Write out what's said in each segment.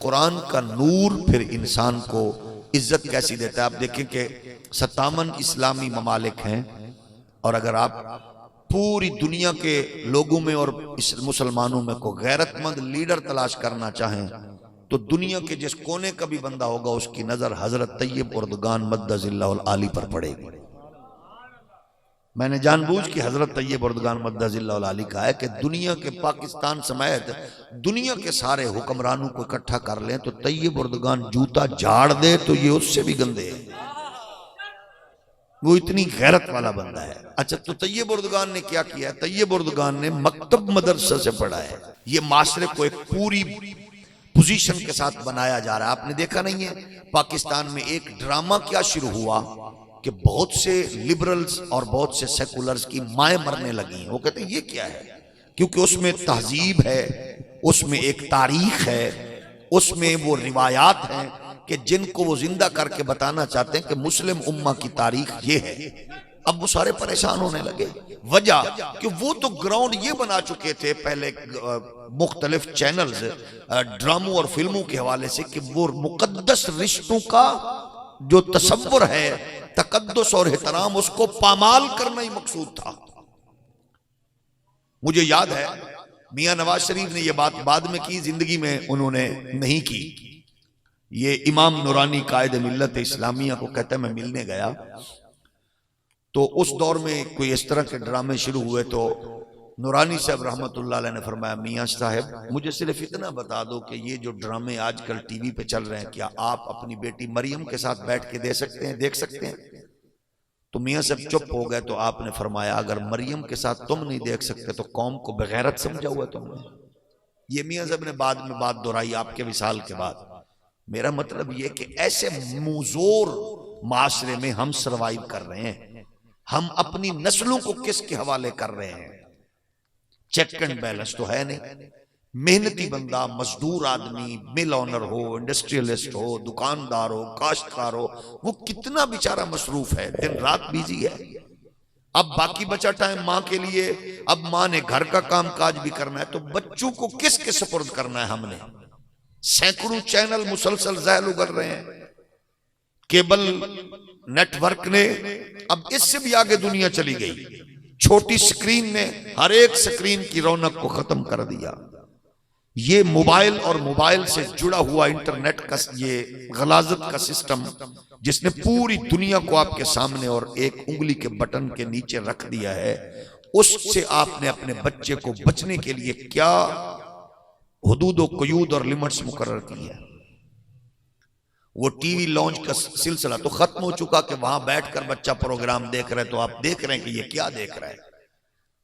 कुरान का नूर फिर इंसान को इज्जत कैसी देता है। आप देखें कि 57 इस्लामी ममालिक हैं और अगर आप पूरी दुनिया के लोगों में और मुसलमानों में को गैरतमंद लीडर तलाश करना चाहें तो दुनिया के जिस कोने का भी बंदा होगा उसकी नजर हजरत तैयब उर्दगान मद्दजिल्लाहुल आली पर पड़ेगी। मैंने जानबूझ के हजरत तैयब उर्दगान मद्दजिल्लाहुल आली कहा है कि दुनिया के पाकिस्तान समेत दुनिया के सारे हुक्मरानों को इकट्ठा कर लें तो तैयब उर्दगान जूता झाड़ दे तो ये उससे भी गंदे हैं, वो इतनी गैरत वाला बंदा है। अच्छा, तो तैयब उर्दगान ने क्या किया? तैयब उर्दगान ने मकतब मदरसा से पढ़ा है। ये माशरे को एक पूरी पोजीशन के साथ बनाया जा रहा है। आपने देखा नहीं है पाकिस्तान में एक ड्रामा क्या शुरू हुआ कि बहुत से लिबरल्स और बहुत से सेकुलर्स की माएं मरने लगी हैं। वो कहते हैं ये क्या है, क्योंकि उसमें तहजीब है, उसमें एक तारीख है, उसमें वो रिवायात हैं कि जिनको वो जिंदा करके बताना चाहते हैं कि मुस्लिम उम्मा की तारीख ये है। अब वो सारे परेशान होने लगे। वजह कि वो तो ग्राउंड ये बना चुके थे पहले मुख्तलिफ चैनल्स ड्रामों और फिल्मों के हवाले से कि वो मुकद्दस रिश्तों का जो तसव्वुर है, तकद्दुस और एहतराम, उसको पामाल करना ही मकसूद था। मुझे याद है मियां नवाज शरीफ ने यह बात बाद में की, जिंदगी में उन्होंने नहीं की। ये इमाम नूरानी कायद मिल्लत इस्लामिया को कहता है मैं मिलने गया तो उस दौर में कोई इस तरह के ड्रामे शुरू हुए तो नूरानी साहब रहमतुल्लाह अलैह ने फरमाया मियां साहब मुझे सिर्फ इतना बता दो कि ये जो ड्रामे आजकल टीवी पे चल रहे हैं क्या आप अपनी बेटी मरियम के साथ बैठ के देख सकते हैं? तो मियां साहब चुप हो गए। तो आपने फरमाया अगर मरियम के साथ तुम नहीं देख सकते तो कौम को बेगैरत समझा हुआ तुमने। ये मियां साहब ने बाद में बात दोहराई आपके विसाल के बाद। मेरा मतलब ये कि ऐसे मुजोर माशरे में हम सरवाइव कर रहे हैं, हम अपनी नस्लों को किसके हवाले कर रहे हैं? चेक एंड बैलेंस तो है नहीं। मेहनती बंदा, मजदूर आदमी, मिल ओनर हो, इंडस्ट्रियलिस्ट हो, दुकानदार हो, काश्तकार हो, वो कितना बेचारा मसरूफ है, दिन रात बिजी है। अब बाकी बचा टाइम माँ के लिए, अब माँ ने घर का काम काज भी करना है तो बच्चों को किसके सुपुर्द करना है? हमने सैकड़ों चैनल मुसलसल ज़हल उगल रहे हैं, केबल नेटवर्क ने, अब इससे भी आगे दुनिया चली गई। छोटी स्क्रीन ने हर एक स्क्रीन की रौनक को खत्म कर दिया। ये मोबाइल और मोबाइल से जुड़ा हुआ इंटरनेट का ये गलाजत का सिस्टम जिसने पूरी दुनिया को आपके सामने और एक उंगली के बटन के नीचे रख दिया है, उससे आपने अपने बच्चे को बचने के लिए क्या हुदूद और कयूद और लिमिट्स मुकर्रर की है? वो टीवी लॉन्च का सिलसिला तो खत्म हो चुका कि वहां बैठकर बच्चा प्रोग्राम देख रहे, तो आप देख रहे हैं कि ये क्या देख रहा है।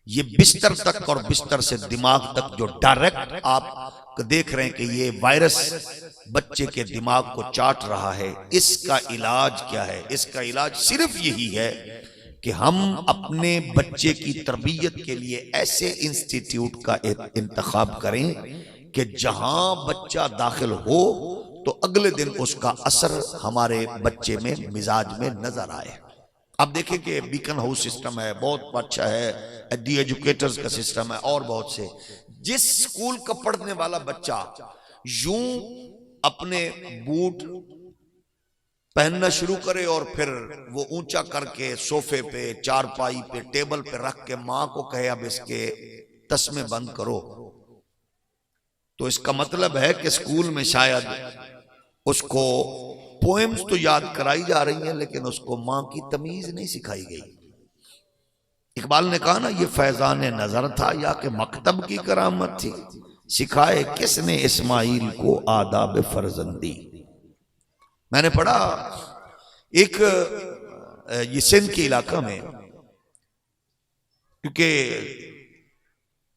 ये बिस्तर तक और बिस्तर से दिमाग तक जो डायरेक्ट आप देख रहे हैं कि ये वायरस बच्चे के दिमाग को चाट रहा है। इसका इलाज क्या है? इसका इलाज सिर्फ यही है कि हम अपने बच्चे की तरबियत के लिए ऐसे इंस्टीट्यूट का इंतखाब करें कि जहां बच्चा दाखिल हो तो अगले दिन उसका असर हमारे बच्चे में, मिजाज में नजर आए। अब देखें कि बीकन हाउस सिस्टम है, बहुत अच्छा है, दी एजुकेटर्स का सिस्टम है और बहुत से। जिस स्कूल का पढ़ने वाला बच्चा यूं अपने बूट पहनना शुरू करे और फिर वो ऊंचा करके सोफे पे, चारपाई पे, टेबल पे रख के मां को कहे अब इसके तस्मे बंद करो, तो इसका मतलब है कि स्कूल में शायद उसको पोएम्स तो याद कराई जा रही हैं लेकिन उसको मां की तमीज नहीं सिखाई गई। इकबाल ने कहा ना ये फैजान नजर था या कि मकतब की करामत थी, सिखाए किसने इस्माइल को आदाब फर्जंदी। मैंने पढ़ा एक ये सिंध के इलाका में, क्योंकि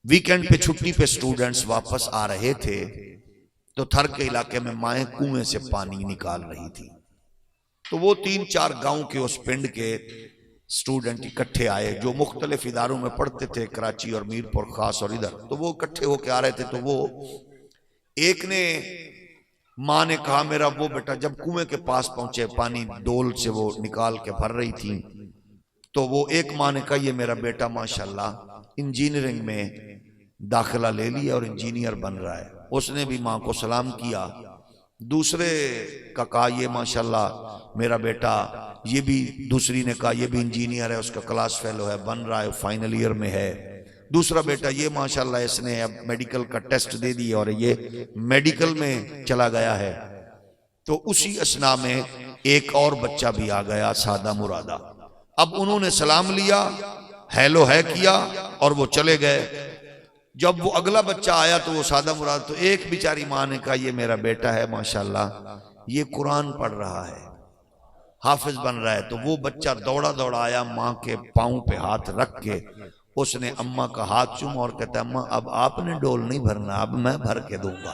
वीकेंड पे छुट्टी पे स्टूडेंट्स वापस आ रहे थे तो थर के इलाके में माएं कुएं से पानी निकाल रही थी। तो वो 3-4 गांव के उस पिंड के स्टूडेंट इकट्ठे आए जो मुख्तलिफ इदारों में पढ़ते थे, कराची और मीरपुर खास और इधर। तो वो इकट्ठे होके आ रहे थे। तो वो एक ने, माँ ने कहा मेरा वो बेटा, जब कुएं के पास पहुंचे, पानी डोल से वो निकाल के भर रही थी, तो वो एक माँ ने कहा ये मेरा बेटा माशाल्लाह इंजीनियरिंग में दाखिला ले लिया और इंजीनियर बन रहा है। उसने भी माँ को सलाम किया दूसरे का कहा ये माशाल्लाह मेरा बेटा, ये भी दूसरी ने कहा ये भी इंजीनियर है, उसका क्लास फेलो है, बन रहा है, फाइनल ईयर में है। दूसरा बेटा ये माशाल्लाह इसने अब मेडिकल का टेस्ट दे दिया और ये मेडिकल में चला गया है। तो उसी असना में एक और बच्चा भी आ गया, सादा मुरादा। अब उन्होंने सलाम लिया, हेलो है किया और वो चले गए। जब वो अगला बच्चा आया तो वो सादा मुराद, तो एक बेचारी माँ ने कहा ये मेरा बेटा है माशाल्लाह, ये कुरान पढ़ रहा है, हाफिज बन रहा है। तो वो बच्चा दौड़ा दौड़ा आया, माँ के पाँव पे हाथ रख के उसने अम्मा का हाथ चूमा और कहता अम्मा अब आपने डोल नहीं भरना, अब मैं भर के दूंगा।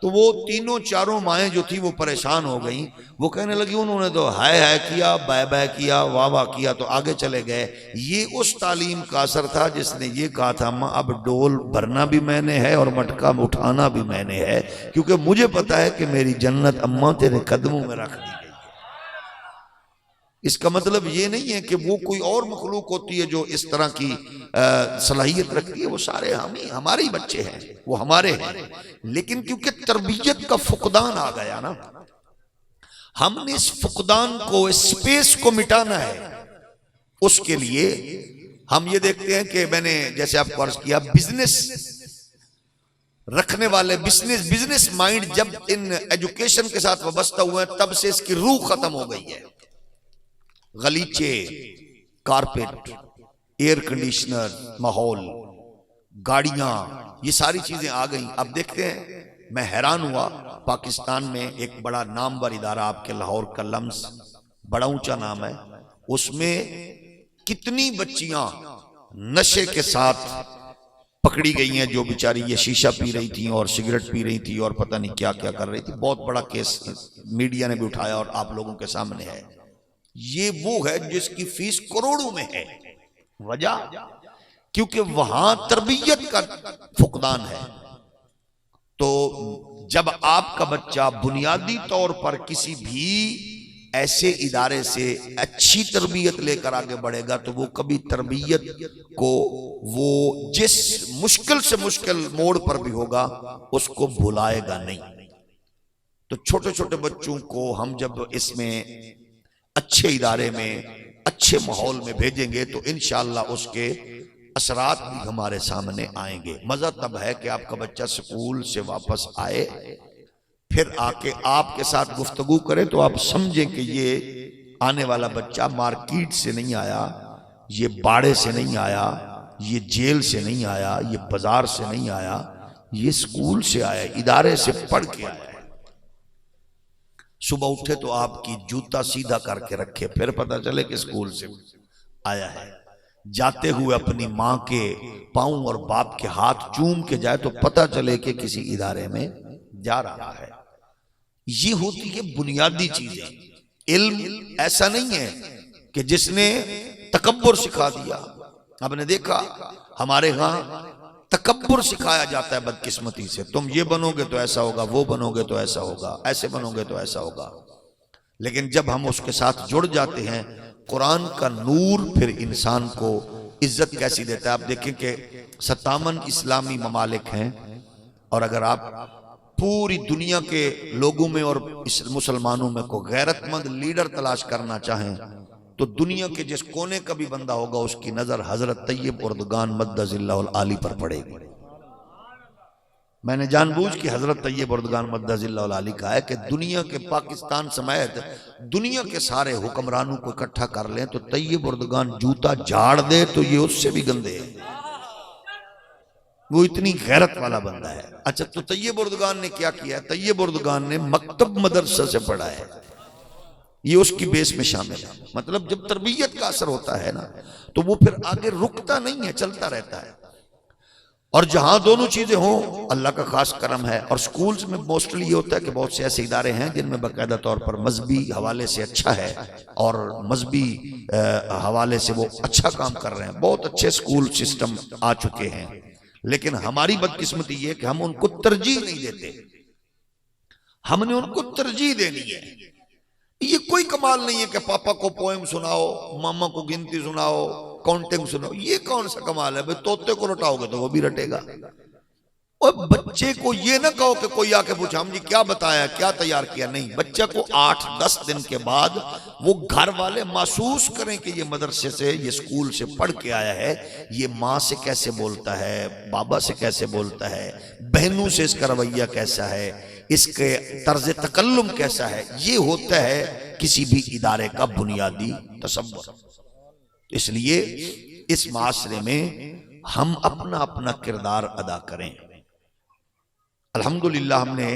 तो वो तीनों चारों माएँ जो थी वो परेशान हो गई। वो कहने लगी उन्होंने तो हाय किया, बाय बाय किया, वाह वाह किया, तो आगे चले गए। ये उस तालीम का असर था जिसने ये कहा था अम्मा अब डोल भरना भी मैंने है और मटका उठाना भी मैंने है, क्योंकि मुझे पता है कि मेरी जन्नत अम्मा तेरे कदमों में रख दी गई है। इसका मतलब ये नहीं है कि वो कोई और मखलूक होती है जो इस तरह की सलाहियत रखती है। वो सारे हम ही, हमारे ही बच्चे हैं, वो हमारे हैं। लेकिन क्योंकि तरबियत का फुकदान आ गया ना, हमने इस फुकदान को, स्पेस को मिटाना है। उसके लिए हम ये देखते हैं कि मैंने जैसे आपको अर्ज किया, बिजनेस रखने वाले, बिजनेस माइंड जब इन एजुकेशन के साथ वाबस्ता हुए हैं तब से इसकी रूह खत्म हो गई है। गलीचे, कारपेट, एयर कंडीशनर, माहौल, गाड़ियां, ये सारी चीजें आ गई। अब देखते हैं, मैं हैरान हुआ, पाकिस्तान में एक बड़ा नामवर इदारा आपके लाहौर का लम्स, बड़ा ऊंचा नाम है, उसमें कितनी बच्चियां नशे के साथ पकड़ी गई हैं, जो बेचारी ये शीशा पी रही थी और सिगरेट पी रही थी और पता नहीं क्या क्या कर रही थी। बहुत बड़ा केस मीडिया ने भी उठाया और आप लोगों के सामने है। ये वो है जिसकी फीस करोड़ों में है। वजह क्योंकि वहां तरबियत का फुकदान है। तो जब आपका बच्चा बुनियादी तौर पर किसी भी ऐसे इदारे से अच्छी तरबियत लेकर आगे बढ़ेगा तो वो कभी तरबियत को, वो जिस मुश्किल से मुश्किल मोड़ पर भी होगा उसको भुलाएगा नहीं। तो छोटे छोटे बच्चों को हम जब इसमें अच्छे इदारे में, अच्छे माहौल में भेजेंगे तो इंशाअल्लाह उसके असरात भी हमारे सामने आएंगे। मजा तब है कि आपका बच्चा स्कूल से वापस आए, फिर आके आपके साथ गुफ्तगू करे तो आप समझें कि ये आने वाला बच्चा मार्केट से नहीं आया, ये बाड़े से नहीं आया, ये जेल से नहीं आया, ये बाजार से नहीं आया, ये स्कूल से आया, इदारे से पढ़ के आया। सुबह उठे तो आपकी जूता सीधा करके रखे, फिर पता चले कि स्कूल से आया है। जाते हुए अपनी माँ के पांव और बाप के हाथ चूम के जाए तो पता चले कि किसी इदारे में जा रहा है। ये होती है बुनियादी चीजें। इल्म ऐसा नहीं है कि जिसने तकब्बुर सिखा दिया। आपने देखा हमारे यहाँ तकब्बुर सिखाया जाता है बदकिस्मती से, तुम ये बनोगे तो ऐसा होगा, वो बनोगे तो ऐसा होगा, ऐसे बनोगे तो ऐसा होगा। लेकिन जब हम उसके साथ जुड़ जाते हैं, कुरान का नूर फिर इंसान को इज्जत कैसी देता है। आप देखें कि 57 इस्लामी ममालिक हैं और अगर आप पूरी दुनिया के लोगों में और इस मुसलमानों में को गैरतमंद लीडर तलाश करना चाहें तो दुनिया के जिस कोने का भी बंदा होगा उसकी नजर हजरत तैयब उर्दगान मद्दजिल्लाहुल आली पर पड़ेगी। मैंने जानबूझ के हजरत तैयब उर्दगान मद्दजिल्लाहुल आली कहा है कि दुनिया के, पाकिस्तान समेत दुनिया के सारे हुक्मरानों को इकट्ठा कर लें तो तैयब उर्दगान जूता झाड़ दे तो ये उससे भी गंदे हैं, वो इतनी गैरत वाला बंदा है। अच्छा, तो तैयब उर्दगान ने क्या किया? तैयब उर्दगान ने मकतब मदरसा से पढ़ा है, ये उसकी बेस में शामिल है। मतलब जब तरबियत का असर होता है ना तो वो फिर आगे रुकता नहीं है, चलता रहता है। और जहां दोनों चीजें हों अल्लाह का खास करम है। और स्कूल्स में मोस्टली ये होता है कि बहुत से ऐसे इदारे हैं जिनमें बाकायदा तौर पर मजहबी हवाले से अच्छा है और मजहबी हवाले से वो अच्छा काम कर रहे हैं, बहुत अच्छे स्कूल सिस्टम आ चुके हैं। लेकिन हमारी बदकिस्मती ये कि हम उनको तरजीह नहीं देते, हमने उनको तरजीह देनी है। ये कोई कमाल नहीं है कि पापा को पोएम सुनाओ, मामा को गिनती सुनाओ, काउंटिंग सुनाओ, ये कौन सा कमाल है भाई? तोते को रटाओगे तो वो भी रटेगा, और बच्चे को ये ना कहो कि कोई आके पूछा हम जी क्या बताया क्या तैयार किया, नहीं, बच्चे को 8-10 दिन के बाद वो घर वाले महसूस करें कि ये मदरसे से ये स्कूल से पढ़ के आया है, ये माँ से कैसे बोलता है, बाबा से कैसे बोलता है, बहनों से इसका रवैया कैसा है, इसके तर्ज तकल्लुम कैसा है, ये होता है किसी भी इदारे का बुनियादी तसव्वुर। इसलिए इस माशरे में हम अपना अपना किरदार अदा करें। अल्हम्दुलिल्लाह हमने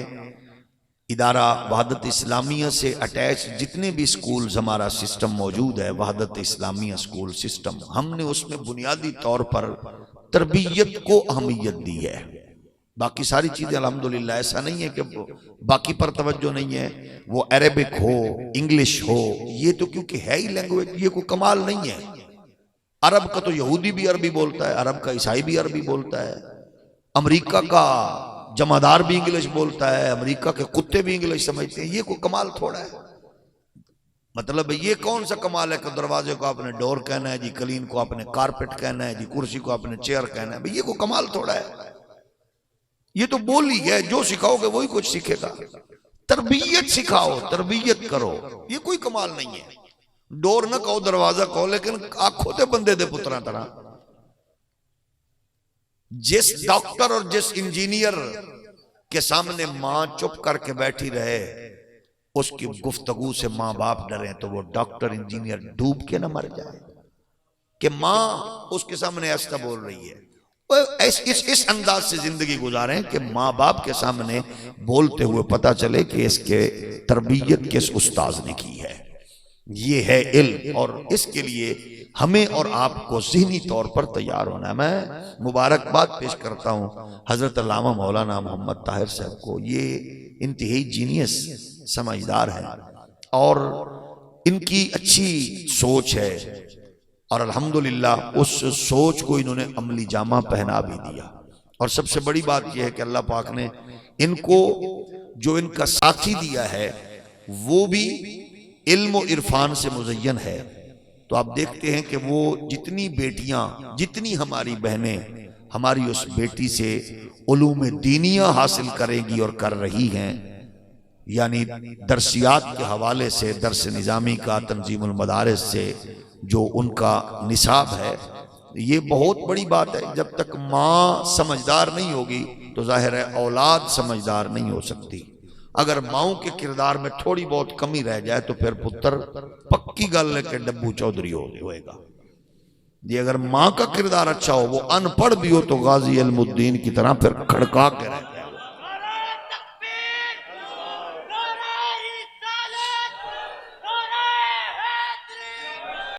इदारा वहदत इस्लामिया से अटैच जितने भी स्कूल्स हमारा सिस्टम मौजूद है, वहदत इस्लामिया स्कूल सिस्टम, हमने उसमें बुनियादी तौर पर तरबियत को अहमियत दी है। बाकी सारी चीज़ें अल्हम्दुलिल्लाह ऐसा नहीं है कि बाकी पर तवज्जो नहीं है, वो अरेबिक हो इंग्लिश हो, ये तो क्योंकि है ही लैंग्वेज, ये कोई कमाल नहीं है। अरब का तो यहूदी भी अरबी बोलता है, अरब का ईसाई भी अरबी बोलता है, अमेरिका का जमादार भी इंग्लिश बोलता है, अमेरिका के कुत्ते भी इंग्लिश समझते हैं, ये कोई कमाल थोड़ा है। मतलब ये कौन सा कमाल है कि दरवाजे को आपने डोर कहना है जी, कलीन को आपने कारपेट कहना है जी, कुर्सी को आपने चेयर कहना है, भाई ये कोई कमाल थोड़ा है। ये तो बोली है, जो सिखाओगे वही कुछ सीखेगा। तरबियत सिखाओ, तरबियत करो, ये कोई कमाल नहीं है। डोर ना कहो, दरवाजा कहो, लेकिन आखो ते बंदे दे पुत्रा तरह। जिस डॉक्टर और जिस इंजीनियर के सामने मां चुप करके बैठी रहे, उसकी गुफ्तगू से मां बाप डरे तो वो डॉक्टर इंजीनियर डूब के ना मर जाए कि मां उसके सामने ऐसा बोल रही है। इस अंदाज से जिंदगी गुजारें कि माँ बाप के सामने बोलते हुए पता चले कि इसके तरबियत किस उस्ताद ने की है। ये है इल्म, और इसके लिए हमें और आपको ज़हनी तौर पर तैयार होना है। मैं मुबारकबाद पेश करता हूँ हज़रत अल्लामा मौलाना मोहम्मद ताहिर साहब को। ये इंतहाई जीनियस समझदार है और इनकी अच्छी सोच है, और अल्हम्दुलिल्लाह उस सोच को इन्होंने अमली जामा पहना भी दिया। और सबसे बड़ी बात यह है कि अल्लाह पाक ने इनको जो इनका साथी दिया है वो भी इल्म और इरफान से मुज़य्यन है। तो आप देखते हैं कि वो जितनी बेटियां, जितनी हमारी बहनें हमारी उस बेटी से उलूम दीनिया हासिल करेगी और कर रही हैं, यानी दरसियात के हवाले से, दर्स निज़ामी का, तंजीमुल मदारिस से जो उनका निसाब है, ये बहुत बड़ी बात है। जब तक माँ समझदार नहीं होगी तो जाहिर है औलाद समझदार नहीं हो सकती। अगर माओ के किरदार में थोड़ी बहुत कमी रह जाए तो फिर पुत्र पक्की गल लेके डब्बू चौधरी होएगा। ये अगर माँ का किरदार अच्छा हो, वो अनपढ़ भी हो तो गाजी इल्मुद्दीन की तरह फिर खड़का के रहे।